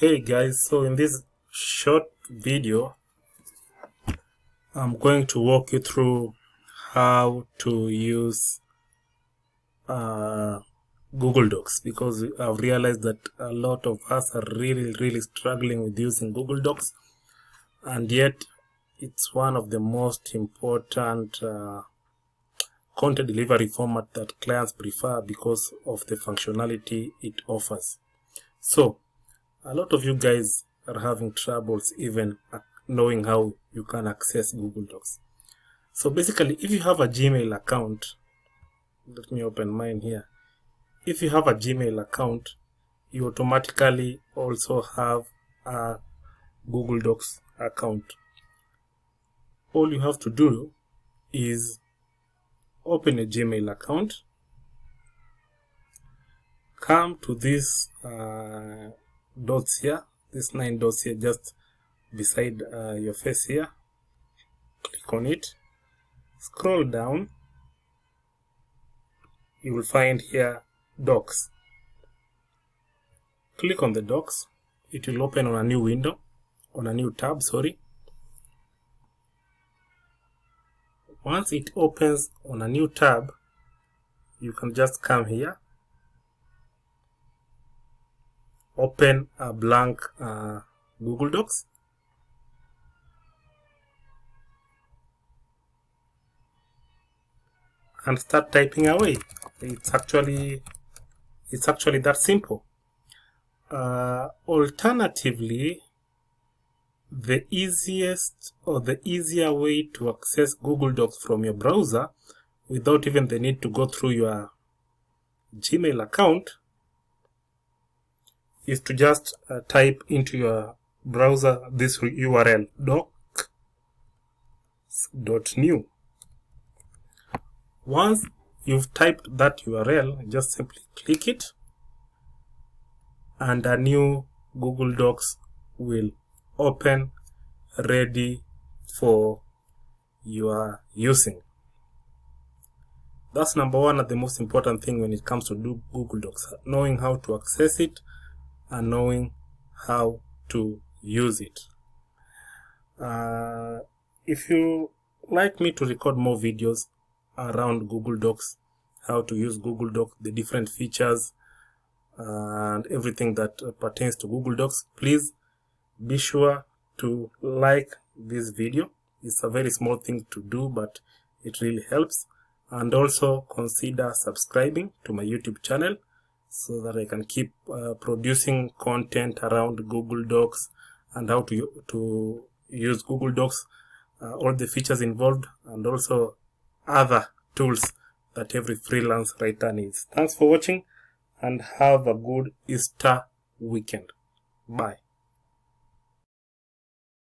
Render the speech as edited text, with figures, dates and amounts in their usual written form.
Hey guys, so in this short video I'm going to walk you through how to use Google Docs, because I've realized that a lot of us are really struggling with using Google Docs, and yet it's one of the most important content delivery format that clients prefer because of the functionality it offers. So a lot of you guys are having troubles even knowing how you can access Google Docs. So basically, if you have a Gmail account, let me open mine here. If you have a Gmail account, you automatically also have a Google Docs account. All you have to do is open a Gmail account, come to this dots here, this 9 dots here just beside your face here, click on it, scroll down, you will find here Docs. Click on the Docs, it will open on a new window, on a new tab, sorry. Once it opens on a new tab, you can just come here, open a blank Google Docs, and start typing away. It's actually that simple. Alternatively, the easiest or the easier way to access Google Docs from your browser without even the need to go through your Gmail account is to just type into your browser this URL, docs.new. Once you've typed that URL, just simply click it and a new Google Docs will open, ready for your using. That's number one and the most important thing when it comes to Google Docs, knowing how to access it and knowing how to use it. If you like me to record more videos around Google Docs, how to use Google Docs, the different features and everything that pertains to Google Docs, please be sure to like this video. It's a very small thing to do, but it really helps. And also consider subscribing to my YouTube channel so that I can keep producing content around Google Docs and how to use Google Docs, all the features involved, and also other tools that every freelance writer needs. Thanks for watching and have a good Easter weekend. Bye.